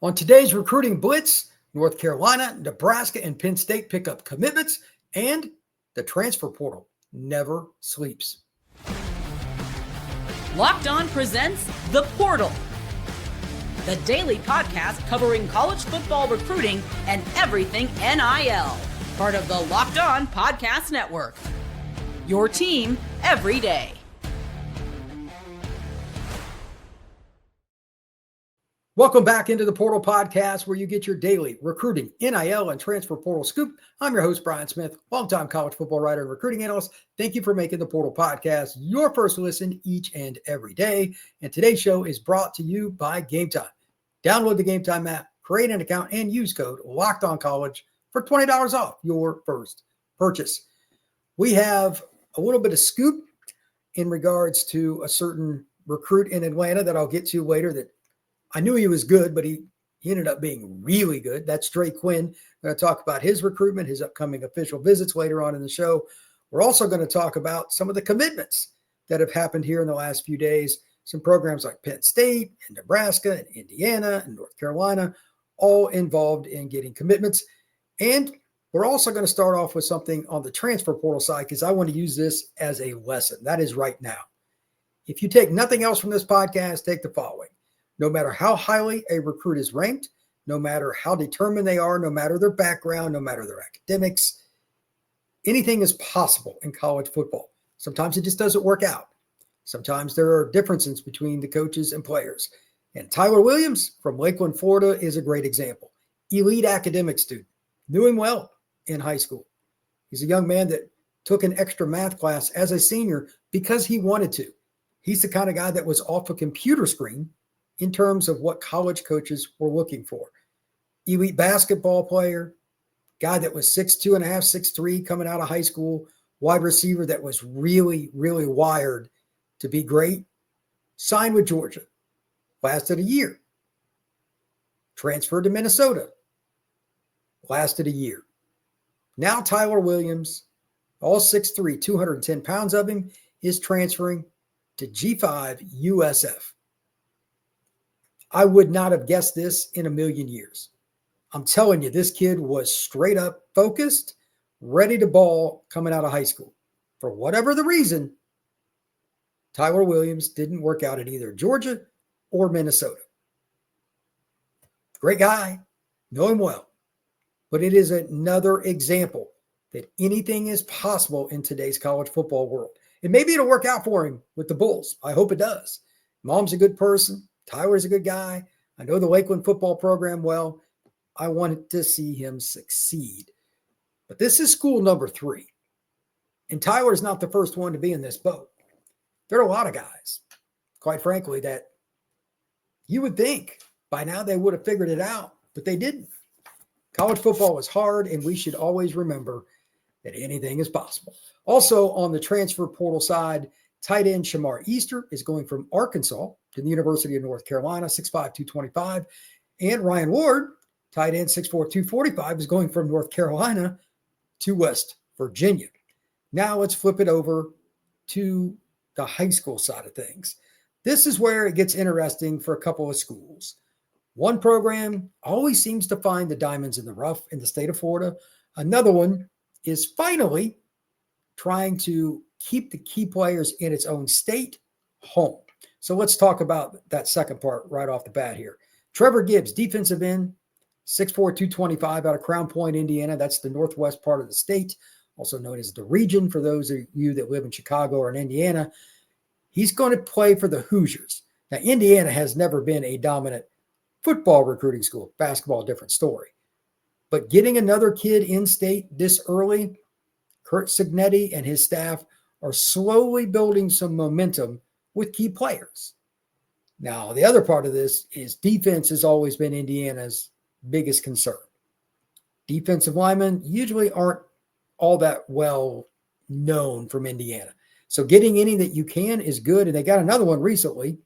On today's Recruiting Blitz, North Carolina, Nebraska, and Penn State pick up commitments, and the transfer portal never sleeps. Locked On presents The Portal, the daily podcast covering college football recruiting and everything NIL. Part of the Locked On Podcast Network. Your team every day. Welcome back into the Portal Podcast, where you get your daily recruiting, NIL, and transfer portal scoop. I'm your host, Brian Smith, longtime college football writer and recruiting analyst. Thank you for making the Portal Podcast your first listen each and every day. And today's show is brought to you by Gametime. Download the Gametime app, create an account, and use code LOCKEDONCollege for $20 off your first purchase. We have a little bit of scoop in regards to a certain recruit in Atlanta that I'll get to later that I knew he was good, but he ended up being really good. That's Dre Quinn. We're going to talk about his recruitment, his upcoming official visits later on in the show. We're also going to talk about some of the commitments that have happened here in the last few days. Some programs like Penn State and Nebraska and Indiana and North Carolina, all involved in getting commitments. And we're also going to start off with something on the transfer portal side, because I want to use this as a lesson. That is right now. If you take nothing else from this podcast, take the following. No matter how highly a recruit is ranked, no matter how determined they are, no matter their background, no matter their academics, anything is possible in college football. Sometimes it just doesn't work out. Sometimes there are differences between the coaches and players. And Tyler Williams from Lakeland, Florida is a great example. Elite academic student. Knew him well in high school. He's a young man that took an extra math class as a senior because he wanted to. He's the kind of guy that was off a computer screen in terms of what college coaches were looking for. Elite basketball player, guy that was 6'2.5", 6'3", coming out of high school, wide receiver that was really, really wired to be great. Signed with Georgia. Lasted a year. Transferred to Minnesota. Lasted a year. Now Tyler Williams, all 6'3", 210 pounds of him, is transferring to G5 USF. I would not have guessed this in a million years. I'm telling you, this kid was straight up focused, ready to ball coming out of high school. For whatever the reason, Tyler Williams didn't work out at either Georgia or Minnesota. Great guy, know him well. But it is another example that anything is possible in today's college football world. And maybe it'll work out for him with the Bulls. I hope it does. Mom's a good person. Tyler's a good guy. I know the Lakeland football program well. I wanted to see him succeed. But this is school number 3. And Tyler's not the first one to be in this boat. There are a lot of guys, quite frankly, that you would think by now they would have figured it out, but they didn't. College football is hard, and we should always remember that anything is possible. Also, on the transfer portal side, tight end Shamar Easter is going from Arkansas to the University of North Carolina, 6'5", 225. And Ryan Ward, tight end, 6'4", 245, is going from North Carolina to West Virginia. Now let's flip it over to the high school side of things. This is where it gets interesting for a couple of schools. One program always seems to find the diamonds in the rough in the state of Florida. Another one is finally trying to keep the key players in its own state home. So let's talk about that second part right off the bat here. Trevor Gibbs, defensive end, 6'4", 225 out of Crown Point, Indiana. That's the northwest part of the state, also known as the region for those of you that live in Chicago or in Indiana. He's going to play for the Hoosiers. Now, Indiana has never been a dominant football recruiting school. Basketball, different story. But getting another kid in state this early, Kurt Signetti and his staff are slowly building some momentum with key players. Now, the other part of this is defense has always been Indiana's biggest concern. Defensive linemen usually aren't all that well known from Indiana. So getting any that you can is good. And they got another one recently.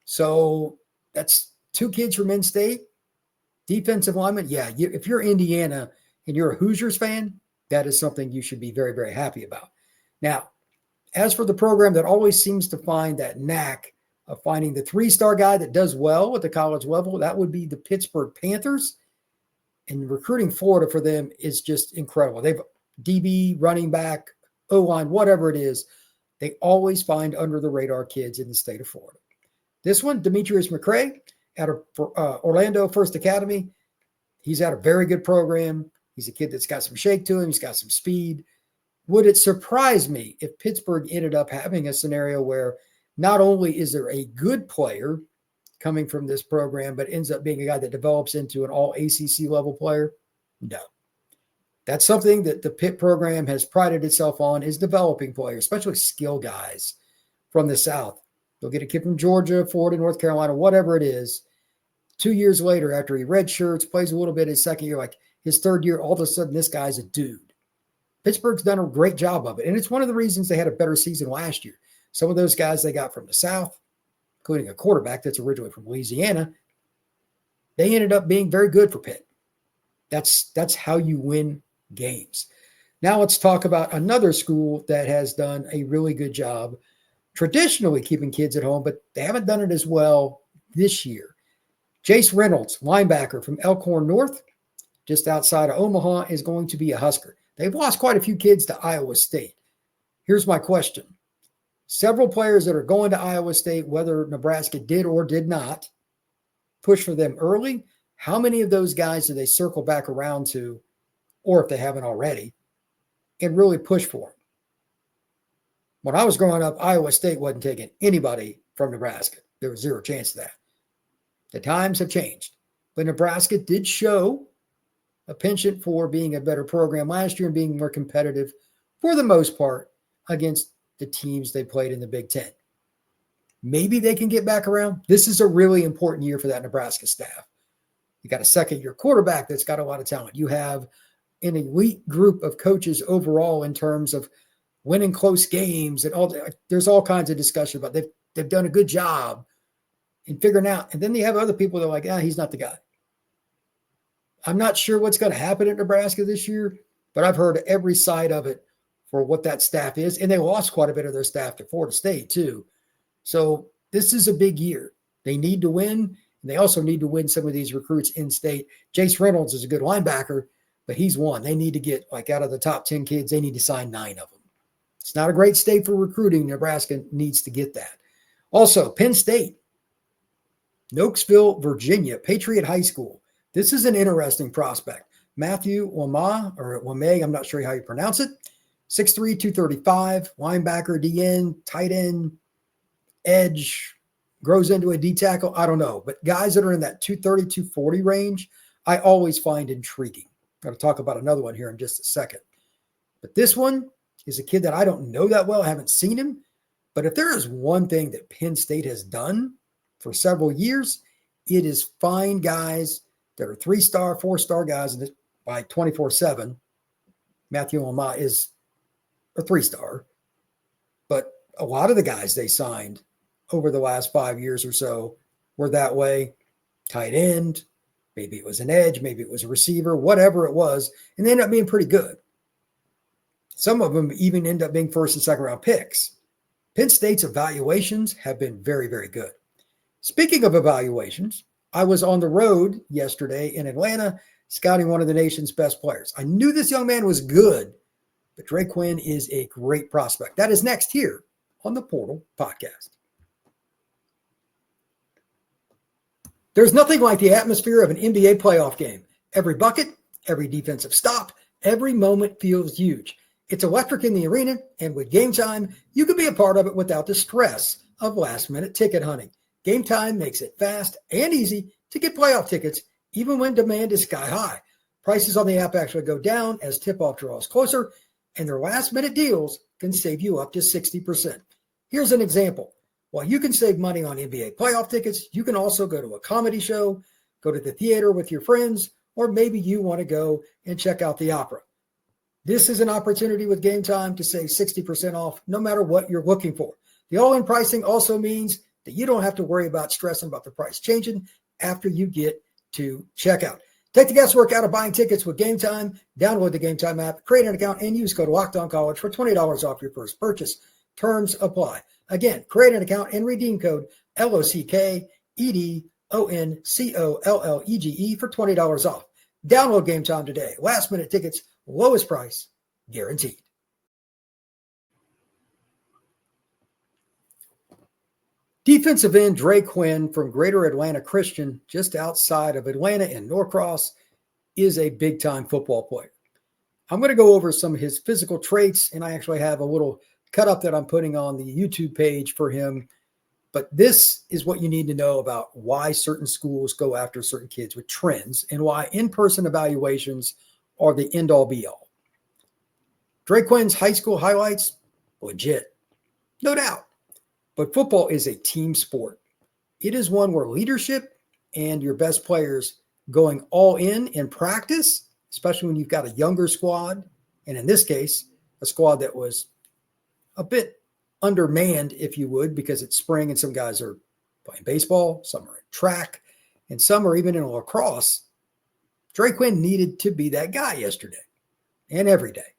So that's 2 kids from in-state. Defensive lineman, yeah, if you're Indiana and you're a Hoosiers fan, that is something you should be very, very happy about. Now, as for the program that always seems to find that knack of finding the 3-star guy that does well at the college level. That would be the Pittsburgh Panthers. And recruiting Florida for them is just incredible. They've DB, running back, O-line, whatever it is, they always find under the radar kids in the state of Florida. This one, Demetrius McCray out of Orlando First Academy. He's at a very good program. He's a kid that's got some shake to him. He's got some speed. Would it surprise me if Pittsburgh ended up having a scenario where not only is there a good player coming from this program, but ends up being a guy that develops into an all ACC level player? No. That's something that the Pitt program has prided itself on, is developing players, especially skill guys from the South. They'll get a kid from Georgia, Florida, North Carolina, whatever it is. 2 years later, after he redshirts, plays a little bit his second year, like his third year, all of a sudden this guy's a dude. Pittsburgh's done a great job of it. And it's one of the reasons they had a better season last year. Some of those guys they got from the South, including a quarterback that's originally from Louisiana, they ended up being very good for Pitt. That's how you win games. Now let's talk about another school that has done a really good job traditionally keeping kids at home, but they haven't done it as well this year. Jace Reynolds, linebacker from Elkhorn North, just outside of Omaha, is going to be a Husker. They've lost quite a few kids to Iowa State. Here's my question. Several players that are going to Iowa State, whether Nebraska did or did not push for them early, how many of those guys do they circle back around to, or if they haven't already, and really push for them? When I was growing up, Iowa State wasn't taking anybody from Nebraska. There was zero chance of that. The times have changed. But Nebraska did show a penchant for being a better program last year and being more competitive for the most part against the teams they played in the Big Ten. Maybe they can get back around. This is a really important year for that Nebraska staff. You got a second-year quarterback that's got a lot of talent. You have an elite group of coaches overall in terms of winning close games and all. There's all kinds of discussion about they've done a good job in figuring out. And then you have other people that are like, he's not the guy. I'm not sure what's going to happen at Nebraska this year, but I've heard every side of it for what that staff is. And they lost quite a bit of their staff to Florida State too. So this is a big year. They need to win. And they also need to win some of these recruits in state. Jace Reynolds is a good linebacker, but he's one. They need to get, like, out of the top 10 kids, they need to sign 9 of them. It's not a great state for recruiting. Nebraska needs to get that. Also, Penn State, Nokesville, Virginia, Patriot High School. This is an interesting prospect. Matthew Wame, I'm not sure how you pronounce it. 6'3", 235, linebacker, DN, tight end, edge, grows into a D tackle. I don't know. But guys that are in that 230, 240 range, I always find intriguing. I'm going to talk about another one here in just a second. But this one is a kid that I don't know that well. I haven't seen him. But if there is one thing that Penn State has done for several years, it is find guys that are 3-star, 4-star guys, and by 24/7. Matthew Wame is a 3-star. But a lot of the guys they signed over the last 5 years or so were that way. Tight end, maybe it was an edge, maybe it was a receiver, whatever it was, and they ended up being pretty good. Some of them even end up being first and second round picks. Penn State's evaluations have been very, very good. Speaking of evaluations, I was on the road yesterday in Atlanta scouting one of the nation's best players. I knew this young man was good, but Dre Quinn is a great prospect. That is next here on the Portal Podcast. There's nothing like the atmosphere of an NBA playoff game. Every bucket, every defensive stop, every moment feels huge. It's electric in the arena, and with Gametime, you can be a part of it without the stress of last-minute ticket hunting. Gametime makes it fast and easy to get playoff tickets, even when demand is sky high. Prices on the app actually go down as tip-off draws closer, and their last-minute deals can save you up to 60%. Here's an example. While you can save money on NBA playoff tickets, you can also go to a comedy show, go to the theater with your friends, or maybe you want to go and check out the opera. This is an opportunity with Gametime to save 60% off no matter what you're looking for. The all-in pricing also means that you don't have to worry about stressing about the price changing after you get to checkout. Take the guesswork out of buying tickets with Gametime. Download the Gametime app, create an account, and use code LOCKEDONCollege for $20 off your first purchase. Terms apply. Again, create an account and redeem code LOCKEDONCOLLEGE for $20 off. Download Gametime today. Last minute tickets, lowest price, guaranteed. Defensive end Dre Quinn from Greater Atlanta Christian, just outside of Atlanta in Norcross, is a big-time football player. I'm going to go over some of his physical traits, and I actually have a little cut-up that I'm putting on the YouTube page for him. But this is what you need to know about why certain schools go after certain kids with trends and why in-person evaluations are the end-all be-all. Dre Quinn's high school highlights, legit, no doubt. But football is a team sport. It is one where leadership and your best players going all in practice, especially when you've got a younger squad, and in this case, a squad that was a bit undermanned, if you would, because it's spring and some guys are playing baseball, some are in track, and some are even in lacrosse. Dre Quinn needed to be that guy yesterday and every day.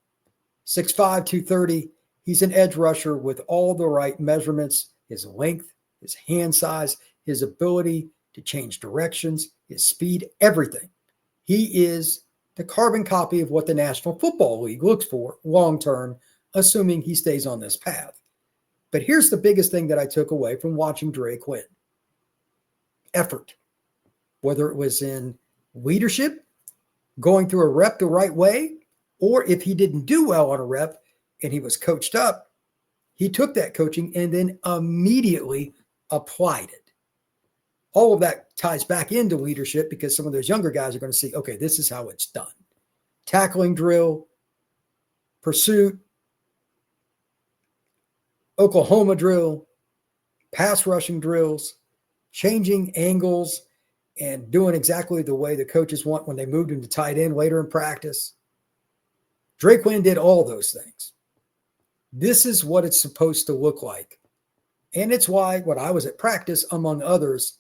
6'5", 230. He's an edge rusher with all the right measurements, his length, his hand size, his ability to change directions, his speed, everything. He is the carbon copy of what the National Football League looks for long-term, assuming he stays on this path. But here's the biggest thing that I took away from watching Dre Quinn. Effort. Whether it was in leadership, going through a rep the right way, or if he didn't do well on a rep and he was coached up, he took that coaching and then immediately applied it. All of that ties back into leadership because some of those younger guys are going to see, okay, this is how it's done. Tackling drill, pursuit, Oklahoma drill, pass rushing drills, changing angles, and doing exactly the way the coaches want when they moved him to tight end later in practice. Dre Quinn did all those things. This is what it's supposed to look like. And it's why when I was at practice, among others,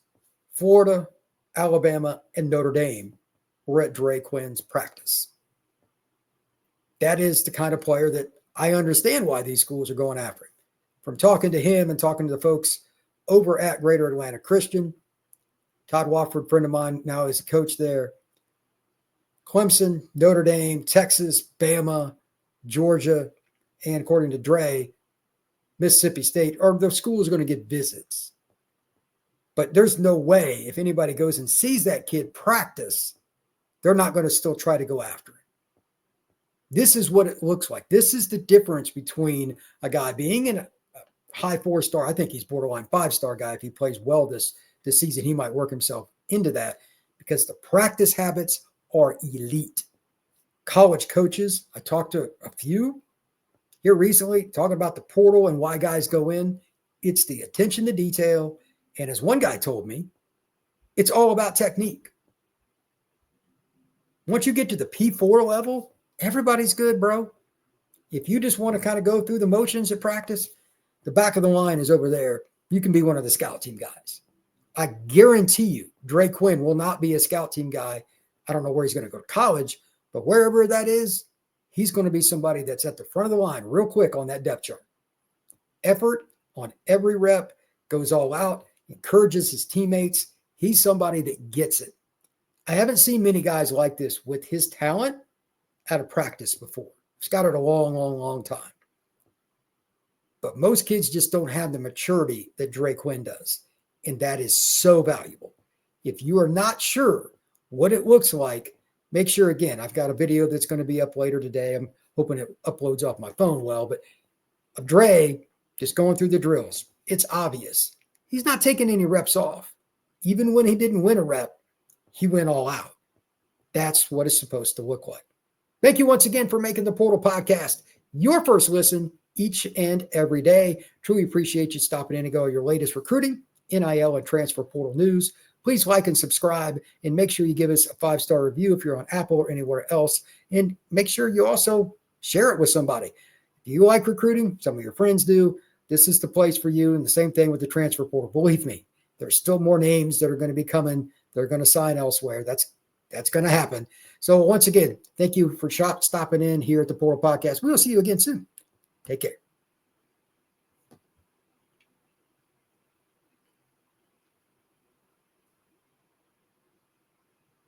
Florida, Alabama, and Notre Dame were at Dre Quinn's practice. That is the kind of player that I understand why these schools are going after him. From talking to him and talking to the folks over at Greater Atlanta Christian, Todd Wofford, friend of mine, now is a coach there. Clemson, Notre Dame, Texas, Bama, Georgia, and according to Dre, Mississippi State, are the schools going to get visits. But there's no way if anybody goes and sees that kid practice, they're not going to still try to go after him. This is what it looks like. This is the difference between a guy being in a high 4-star. I think he's borderline 5-star guy. If he plays well this season, he might work himself into that because the practice habits are elite. College coaches, I talked to a few here recently talking about the portal and why guys go in. It's the attention to detail. And as one guy told me, it's all about technique. Once you get to the P4 level, everybody's good, bro. If you just want to kind of go through the motions at practice, the back of the line is over there. You can be one of the scout team guys. I guarantee you, Dre Quinn will not be a scout team guy. I don't know where he's going to go to college, but wherever that is, he's going to be somebody that's at the front of the line real quick on that depth chart. Effort on every rep, goes all out, encourages his teammates. He's somebody that gets it. I haven't seen many guys like this with his talent out of practice before. Scouted a long, long, long time. But most kids just don't have the maturity that Dre Quinn does. And that is so valuable. If you are not sure what it looks like, make sure, again, I've got a video that's going to be up later today. I'm hoping it uploads off my phone well, but of Dre just going through the drills. It's obvious. He's not taking any reps off. Even when he didn't win a rep, he went all out. That's what it's supposed to look like. Thank you once again for making the Portal Podcast your first listen each and every day. Truly appreciate you stopping in and go your latest recruiting, NIL, and transfer portal news. Please like and subscribe and make sure you give us a 5-star review if you're on Apple or anywhere else. And make sure you also share it with somebody. If you like recruiting, some of your friends do, this is the place for you. And the same thing with the transfer portal. Believe me, there's still more names that are going to be coming. They're going to sign elsewhere. That's going to happen. So once again, thank you for stopping in here at the Portal Podcast. We'll see you again soon. Take care.